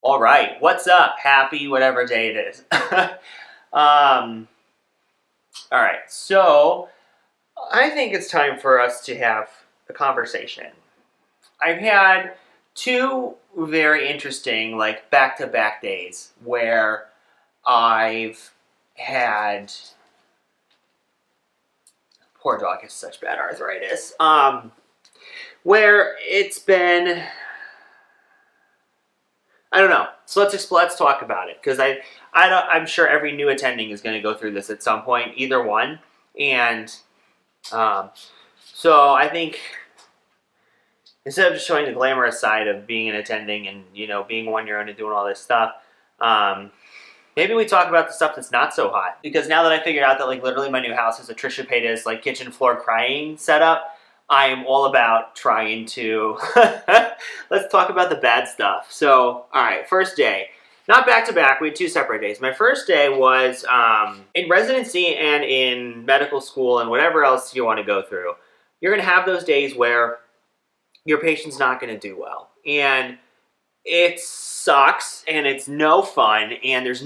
All right, what's up? Happy whatever day it is. um, all right, so I think it's time for us to have a conversation. I've had two very interesting, like back-to-back days where I've had poor dog has such bad arthritis. Where it's been, I don't know. So let's talk about it because I'm sure every new attending is going to go through this at some point, either one, and um, so I think instead of just showing the glamorous side of being an attending and being on your own and doing all this stuff, maybe we talk about the stuff that's not so hot. Because now that I figured out that like literally my new house is a Trisha Paytas like kitchen floor crying setup, I am all about trying to let's talk about the bad stuff. So, all right, first day. Not back to back, we had two separate days. My first day was in residency and in medical school and whatever else you want to go through. You're going to have those days where your patient's not going to do well. And it sucks and it's no fun and there's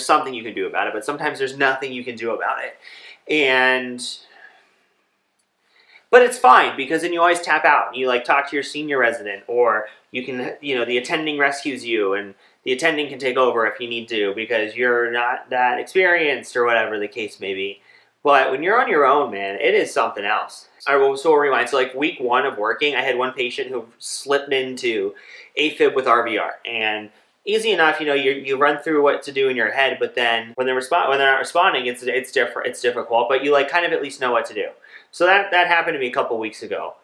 something you can do about it, but sometimes there's nothing you can do about it. But it's fine because then you always tap out and you like talk to your senior resident, or you can, the attending rescues you and the attending can take over if you need to because you're not that experienced or whatever the case may be. But when you're on your own, man, it is something else. I will rewind. So like week one of working, I had one patient who slipped into AFib with RVR, and easy enough, you run through what to do in your head, but then when they're not responding, it's different. It's difficult, but you like kind of at least know what to do. So that happened to me a couple weeks ago.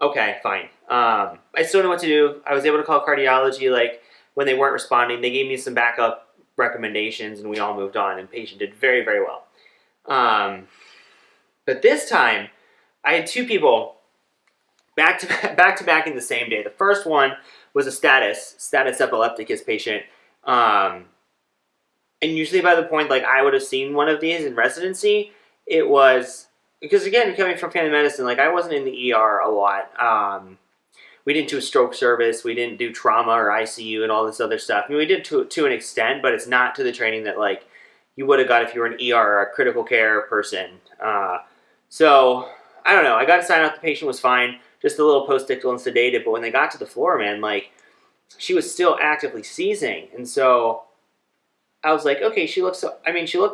Okay, fine. I still know what to do. I was able to call cardiology like when they weren't responding. They gave me some backup recommendations, and we all moved on. And the patient did very, very well. But this time, I had two people back to back in the same day. The first one was a status epilepticus patient. And usually by the point like I would have seen one of these in residency, it was because again, coming from family medicine, like I wasn't in the ER a lot. We didn't do a stroke service. We didn't do trauma or ICU and all this other stuff. I mean, we did to an extent, but it's not to the training that like you would have got if you were an ER or a critical care person. So I don't know. I got to sign out. The patient was fine, just a little postictal and sedated. But when they got to the floor, man, like she was still actively seizing, and so I was like, okay, she looked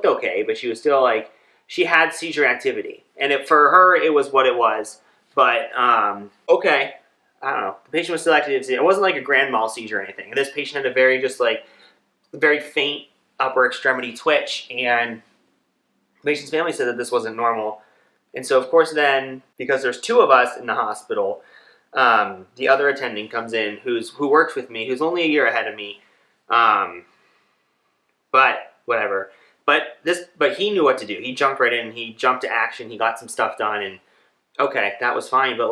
okay, but she was still like she had seizure activity, and for her it was what it was. But okay, I don't know. The patient was still active. It wasn't like a grand mal seizure or anything. And this patient had a very faint upper extremity twitch, and the patient's family said that this wasn't normal. And so, of course, then, because there's two of us in the hospital, the other attending comes in who works with me, who's only a year ahead of me. But whatever. But he knew what to do. He jumped right in. He jumped to action. He got some stuff done, and okay, that was fine. But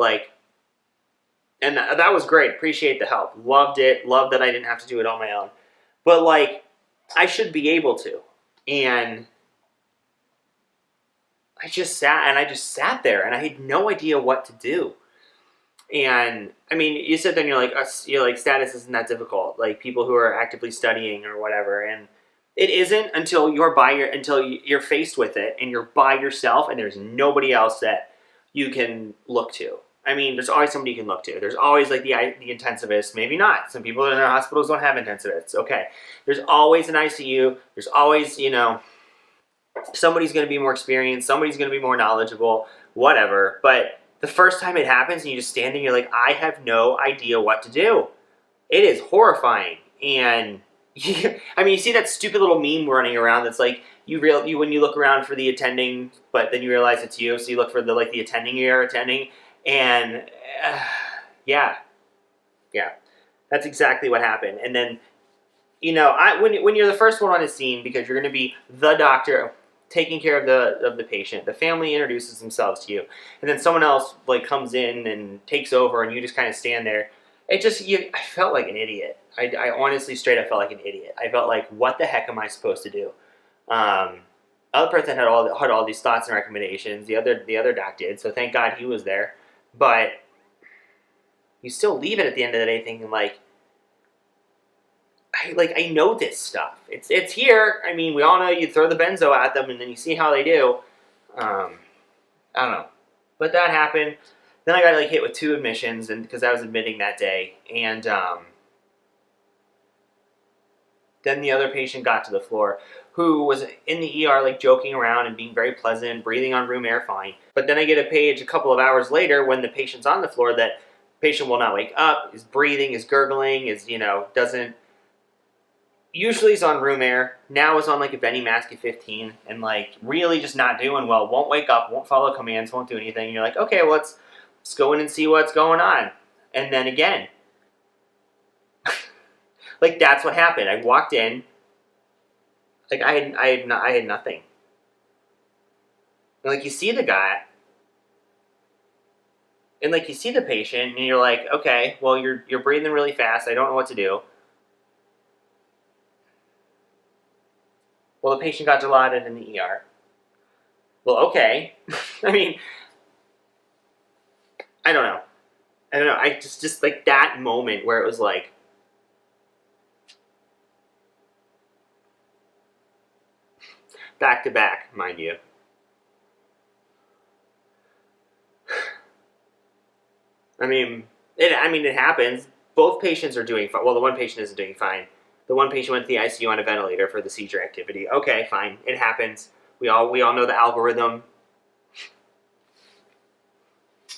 and that was great. Appreciate the help. Loved it. Loved that I didn't have to do it on my own. But I should be able to, and I just sat there and I had no idea what to do. And I mean, you sit there and you're like, status isn't that difficult. Like people who are actively studying or whatever. And it isn't until you're faced with it and you're by yourself and there's nobody else that you can look to. I mean, there's always somebody you can look to. There's always like the intensivist, maybe not. Some people in their hospitals don't have intensivists. Okay. There's always an ICU. There's always, somebody's going to be more experienced, somebody's going to be more knowledgeable, whatever. But the first time it happens and you just stand there and you're like, I have no idea what to do. It is horrifying. And I mean, you see that stupid little meme running around that's like, when you look around for the attending, but then you realize it's you, so you look for the attending you're attending. And yeah, that's exactly what happened. And then, when you're the first one on the scene, because you're going to be the doctor taking care of the patient, the family introduces themselves to you, and then someone else comes in and takes over, and you just kind of stand there. I felt like an idiot. I honestly straight up felt like an idiot. I felt like, what the heck am I supposed to do? Other person had all these thoughts and recommendations. The other doc did, so thank God he was there. But you still leave it at the end of the day thinking like, I know this stuff. It's here. I mean, we all know you throw the benzo at them and then you see how they do. I don't know. But that happened. Then I got like hit with 2 admissions, and because I was admitting that day, and then the other patient got to the floor, who was in the ER like joking around and being very pleasant, breathing on room air fine. But then I get a page a couple of hours later when the patient's on the floor that patient will not wake up, is breathing, is gurgling, is, doesn't, usually is on room air, now is on like a Veni mask at 15, and like really just not doing well, won't wake up, won't follow commands, won't do anything. And you're like, okay, well, let's go in and see what's going on. And then again, like that's what happened. I walked in, like I had nothing. And like you see the guy, and like you see the patient, and you're like, okay, well you're breathing really fast. I don't know what to do. Well, the patient got dilaudid in the ER. Well, okay. I mean, I don't know. I just like that moment where it was like, back to back, mind you. I mean, it happens. Both patients are doing fine. Well, the one patient isn't doing fine. The one patient went to the ICU on a ventilator for the seizure activity. Okay, fine. It happens. We all know the algorithm.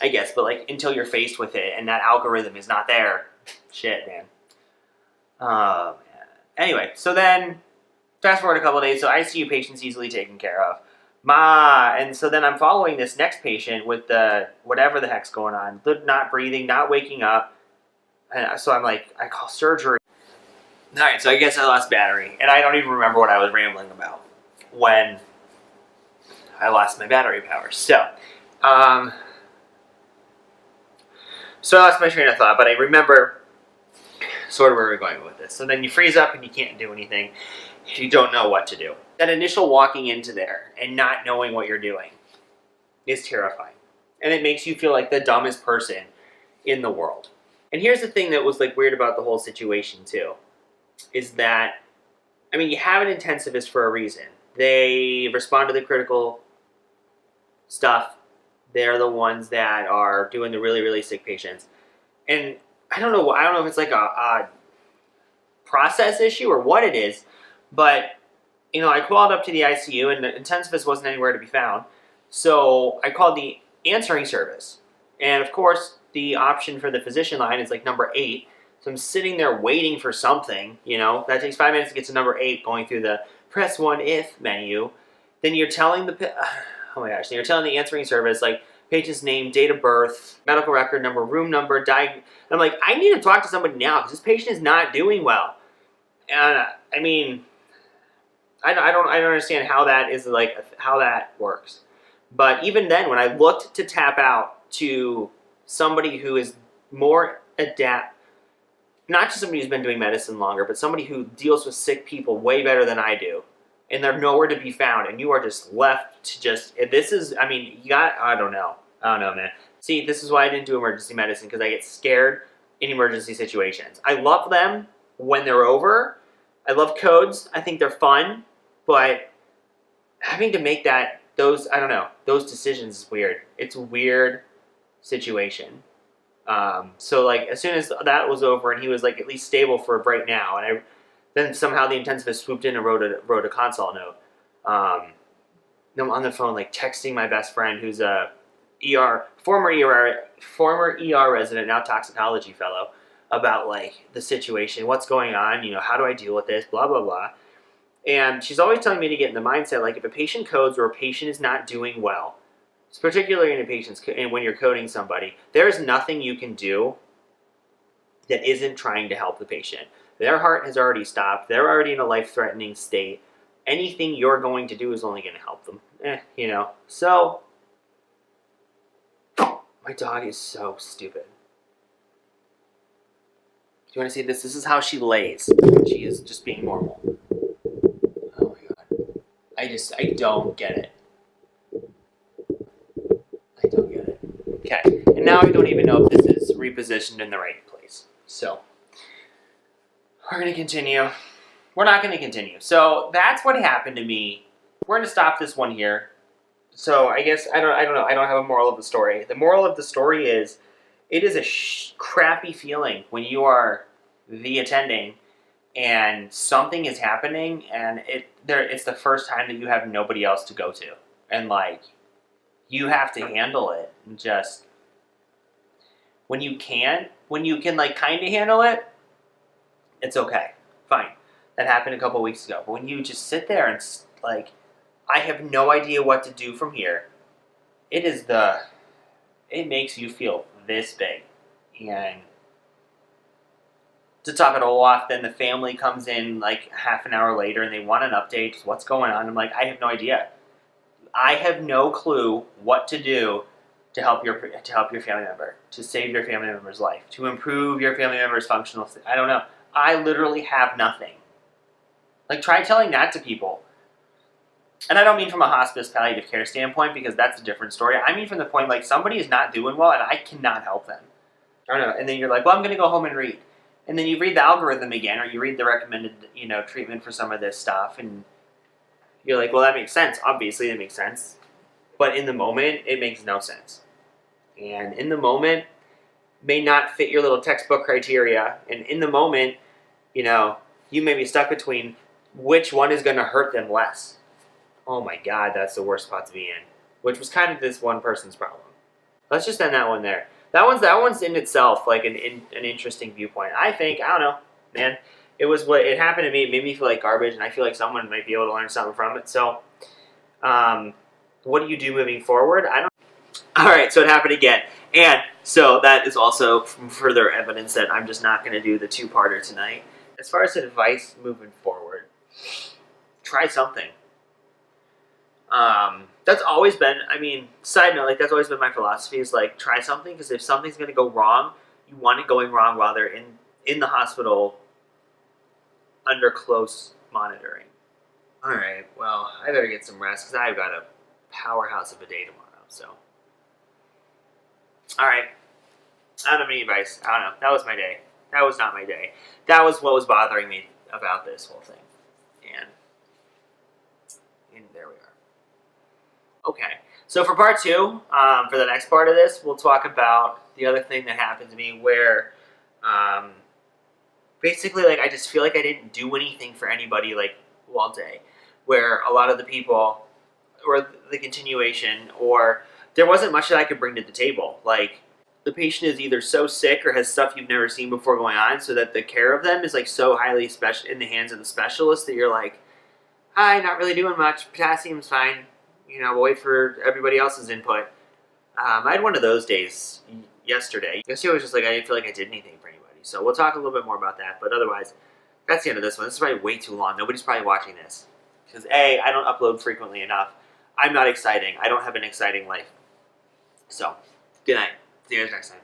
I guess, but like until you're faced with it and that algorithm is not there, shit, man. Oh, man. Anyway, so then fast forward a couple of days, so ICU patient's easily taken care of. And so then I'm following this next patient with the whatever the heck's going on, not breathing, not waking up. And so I'm like, I call surgery. All right, so I guess I lost battery, and I don't even remember what I was rambling about when I lost my battery power. So I lost my train of thought, but I remember sort of where we're going with this. So then you freeze up and you can't do anything. You don't know what to do. That initial walking into there and not knowing what you're doing is terrifying. And it makes you feel like the dumbest person in the world. And here's the thing that was like weird about the whole situation too, is that, I mean, you have an intensivist for a reason. They respond to the critical stuff. They're the ones that are doing the really, really sick patients. And I don't know if it's like a process issue or what it is, but, I called up to the ICU and the intensivist wasn't anywhere to be found. So I called the answering service. And of course, the option for the physician line is like number 8. So I'm sitting there waiting for something, that takes 5 minutes to get to number 8, going through the press 1 if menu. Then you're telling then you're telling the answering service, like, patient's name, date of birth, medical record number, room number, I'm like, I need to talk to somebody now because this patient is not doing well. And I mean, I don't understand how that is how that works. But even then, when I looked to tap out to somebody who is more adept, not just somebody who's been doing medicine longer, but somebody who deals with sick people way better than I do, and they're nowhere to be found, and you are just left to I don't know, man. See, this is why I didn't do emergency medicine, because I get scared in emergency situations. I love them when they're over. I love codes. I think they're fun, but having to make those decisions is weird. It's a weird situation. So like as soon as that was over and he was like at least stable for right now, and then somehow the intensivist swooped in and wrote a consult note. I'm on the phone like texting my best friend who's a former ER resident, now toxicology fellow, about like the situation, what's going on, how do I deal with this, blah blah blah. And she's always telling me to get in the mindset like if a patient codes or a patient is not doing well, particularly when you're coding somebody, there is nothing you can do that isn't trying to help the patient. Their heart has already stopped. They're already in a life-threatening state. Anything you're going to do is only going to help them. So, my dog is so stupid. Do you want to see this? This is how she lays. She is just being normal. Oh my god. I don't get it. I don't get it. Okay, and now I don't even know if this is repositioned in the right place. So, We're going to continue. We're not going to continue. So that's what happened to me. We're going to stop this one here. So I guess, I don't know. I don't have a moral of the story. The moral of the story is, it is a crappy feeling when you are the attending and something is happening and it's the first time that you have nobody else to go to. And like, you have to handle it. And just, when you can like kind of handle it, it's okay. Fine. That happened a couple weeks ago. But when you just sit there and like, I have no idea what to do from here, it makes you feel this big. And to top it all off, then the family comes in like half an hour later and they want an update. What's going on? I'm like, I have no idea. I have no clue what to do to help your family member, to save your family member's life, to improve your family member's functional state. I don't know. I literally have nothing. Like, try telling that to people. And I don't mean from a hospice palliative care standpoint, because that's a different story. I mean from the point, like, somebody is not doing well and I cannot help them. I don't know. And then you're like, well, I'm going to go home and read. And then you read the algorithm again, or you read the recommended, treatment for some of this stuff, and you're like, well, that makes sense. Obviously, it makes sense. But in the moment, it makes no sense. And in the moment, may not fit your little textbook criteria. And in the moment, you may be stuck between which one is going to hurt them less. Oh my God, that's the worst spot to be in. Which was kind of this one person's problem. Let's just end that one there. That one's in itself like an interesting viewpoint. I think, I don't know, man. It happened to me. It made me feel like garbage, and I feel like someone might be able to learn something from it. So, what do you do moving forward? I don't. All right, so it happened again, and so that is also further evidence that I'm just not going to do the two-parter tonight. As far as advice moving forward, try something. That's always been, side note, like, that's always been my philosophy, is like, try something, because if something's going to go wrong, you want it going wrong while they're in the hospital under close monitoring. Alright, well, I better get some rest, because I've got a powerhouse of a day tomorrow, so. Alright, I don't have any advice. I don't know. That was my day. That was not my day. That was what was bothering me about this whole thing. And there we are. Okay, so for part two, for the next part of this, we'll talk about the other thing that happened to me where, basically, like, I just feel like I didn't do anything for anybody, like, all day. Where a lot of the people, or the continuation, or there wasn't much that I could bring to the table. Like, the patient is either so sick or has stuff you've never seen before going on, so that the care of them is, like, so highly in the hands of the specialist that you're like, hi, not really doing much, potassium's fine. We'll wait for everybody else's input. I had one of those days yesterday. Yesterday was just like, I didn't feel like I did anything for anybody. So we'll talk a little bit more about that. But otherwise, that's the end of this one. This is probably way too long. Nobody's probably watching this. Because A, I don't upload frequently enough. I'm not exciting. I don't have an exciting life. So, good night. See you guys next time.